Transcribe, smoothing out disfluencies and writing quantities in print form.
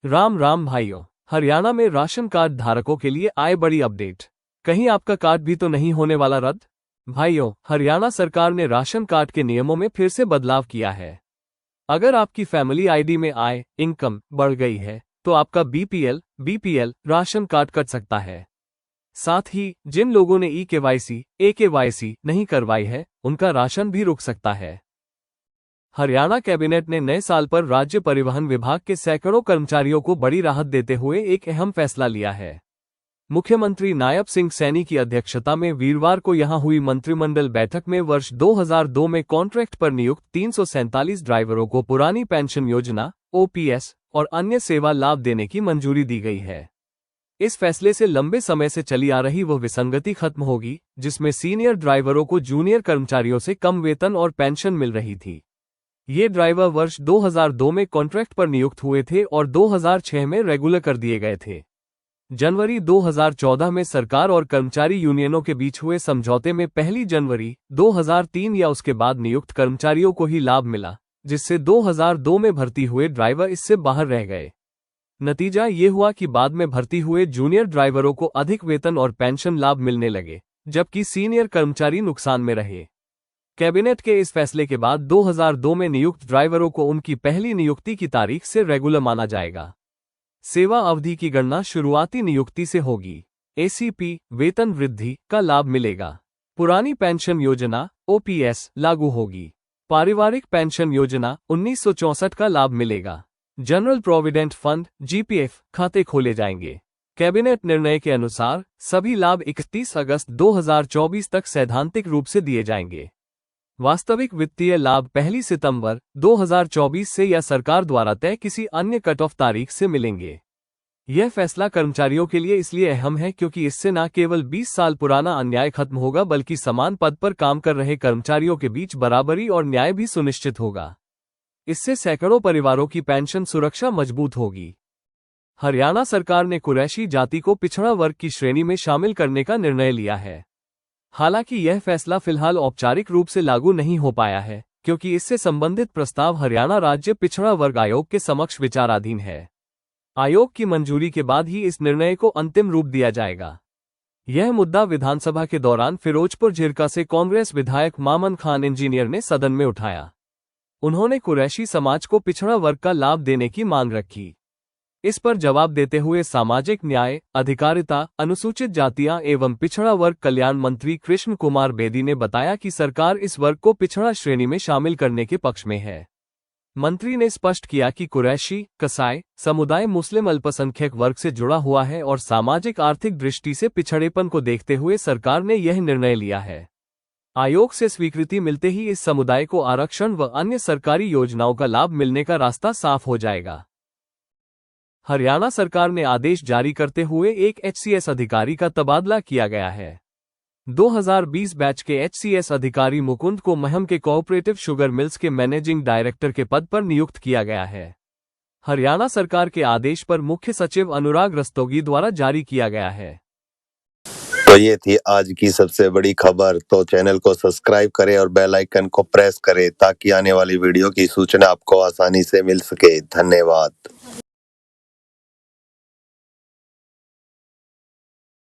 राम राम भाइयों। हरियाणा में ration card धारकों के लिए आए बड़ी अपडेट। कहीं आपका कार्ड भी तो नहीं होने वाला रद्द? भाइयों, हरियाणा सरकार ने राशन कार्ड के नियमों में फिर से बदलाव किया है। अगर आपकी फैमिली आईडी में आय इनकम बढ़ गई है तो आपका बीपीएल राशन कार्ड कट सकता है। साथ ही जिन लोगों ने एकेवाईसी नहीं करवाई है उनका राशन भी रुक सकता है। हरियाणा कैबिनेट ने नए साल पर राज्य परिवहन विभाग के सैकड़ों कर्मचारियों को बड़ी राहत देते हुए एक अहम फैसला लिया है। मुख्यमंत्री नायब सिंह सैनी की अध्यक्षता में वीरवार को यहां हुई मंत्रिमंडल बैठक में वर्ष 2002 में कॉन्ट्रैक्ट पर नियुक्त 347 ड्राइवरों को पुरानी पेंशन योजना ओपीएस और अन्य सेवा लाभ देने की मंजूरी दी गई है। इस फैसले से लंबे समय से चली आ रही वह विसंगति खत्म होगी जिसमें सीनियर ड्राइवरों को जूनियर कर्मचारियों से कम वेतन और पेंशन मिल रही थी। ये ड्राइवर वर्ष 2002 में कॉन्ट्रैक्ट पर नियुक्त हुए थे और 2006 में रेगुलर कर दिए गए थे। जनवरी 2014 में सरकार और कर्मचारी यूनियनों के बीच हुए समझौते में 1 जनवरी 2003 या उसके बाद नियुक्त कर्मचारियों को ही लाभ मिला, जिससे 2002 में भर्ती हुए ड्राइवर इससे बाहर रह गए। नतीजा ये हुआ कि बाद में भर्ती हुए जूनियर ड्राइवरों को अधिक वेतन और पेंशन लाभ मिलने लगे, जबकि सीनियर कर्मचारी नुकसान में रहे। कैबिनेट के इस फैसले के बाद 2002 में नियुक्त ड्राइवरों को उनकी पहली नियुक्ति की तारीख से रेगुलर माना जाएगा। सेवा अवधि की गणना शुरुआती नियुक्ति से होगी। एसीपी वेतन वृद्धि का लाभ मिलेगा। पुरानी पेंशन योजना ओपीएस लागू होगी। पारिवारिक पेंशन योजना 1964 का लाभ मिलेगा। जनरल प्रोविडेंट फंड जीपीएफ खाते खोले जाएंगे। कैबिनेट निर्णय के अनुसार सभी लाभ 31 अगस्त 2024 तक सैद्धांतिक रूप से दिए जाएंगे। वास्तविक वित्तीय लाभ 1 सितंबर 2024 से या सरकार द्वारा तय किसी अन्य कट ऑफ तारीख से मिलेंगे। यह फैसला कर्मचारियों के लिए इसलिए अहम है क्योंकि इससे न केवल 20 साल पुराना अन्याय खत्म होगा बल्कि समान पद पर काम कर रहे कर्मचारियों के बीच बराबरी और न्याय भी सुनिश्चित होगा। इससे सैकड़ों परिवारों की पेंशन सुरक्षा मजबूत होगी। हरियाणा सरकार ने कुरैशी जाति को पिछड़ा वर्ग की श्रेणी में शामिल करने का निर्णय लिया है। हालांकि यह फैसला फिलहाल औपचारिक रूप से लागू नहीं हो पाया है क्योंकि इससे संबंधित प्रस्ताव हरियाणा राज्य पिछड़ा वर्ग आयोग के समक्ष विचाराधीन है। आयोग की मंजूरी के बाद ही इस निर्णय को अंतिम रूप दिया जाएगा। यह मुद्दा विधानसभा के दौरान फिरोजपुर झिरका से कांग्रेस विधायक मामन खान इंजीनियर ने सदन में उठाया। उन्होंने कुरैशी समाज को पिछड़ा वर्ग का लाभ देने की मांग रखी। इस पर जवाब देते हुए सामाजिक न्याय, अधिकारिता, अनुसूचित जातियां एवं पिछड़ा वर्ग कल्याण मंत्री कृष्ण कुमार बेदी ने बताया कि सरकार इस वर्ग को पिछड़ा श्रेणी में शामिल करने के पक्ष में है। मंत्री ने स्पष्ट किया कि कुरैशी कसाई समुदाय मुस्लिम अल्पसंख्यक वर्ग से जुड़ा हुआ है और सामाजिक आर्थिक दृष्टि से पिछड़ेपन को देखते हुए सरकार ने यह निर्णय लिया है। आयोग से स्वीकृति मिलते ही इस समुदाय को आरक्षण व अन्य सरकारी योजनाओं का लाभ मिलने का रास्ता साफ हो जाएगा। हरियाणा सरकार ने आदेश जारी करते हुए एक एचसीएस अधिकारी का तबादला किया गया है। 2020 बैच के एचसीएस अधिकारी मुकुंद को महम के कोऑपरेटिव शुगर मिल्स के मैनेजिंग डायरेक्टर के पद पर नियुक्त किया गया है। हरियाणा सरकार के आदेश पर मुख्य सचिव अनुराग रस्तोगी द्वारा जारी किया गया है। तो ये थी आज की सबसे बड़ी खबर। तो चैनल को सब्सक्राइब करें और बेल आइकन को प्रेस करें ताकि आने वाली वीडियो की सूचना आपको आसानी से मिल सके। धन्यवाद।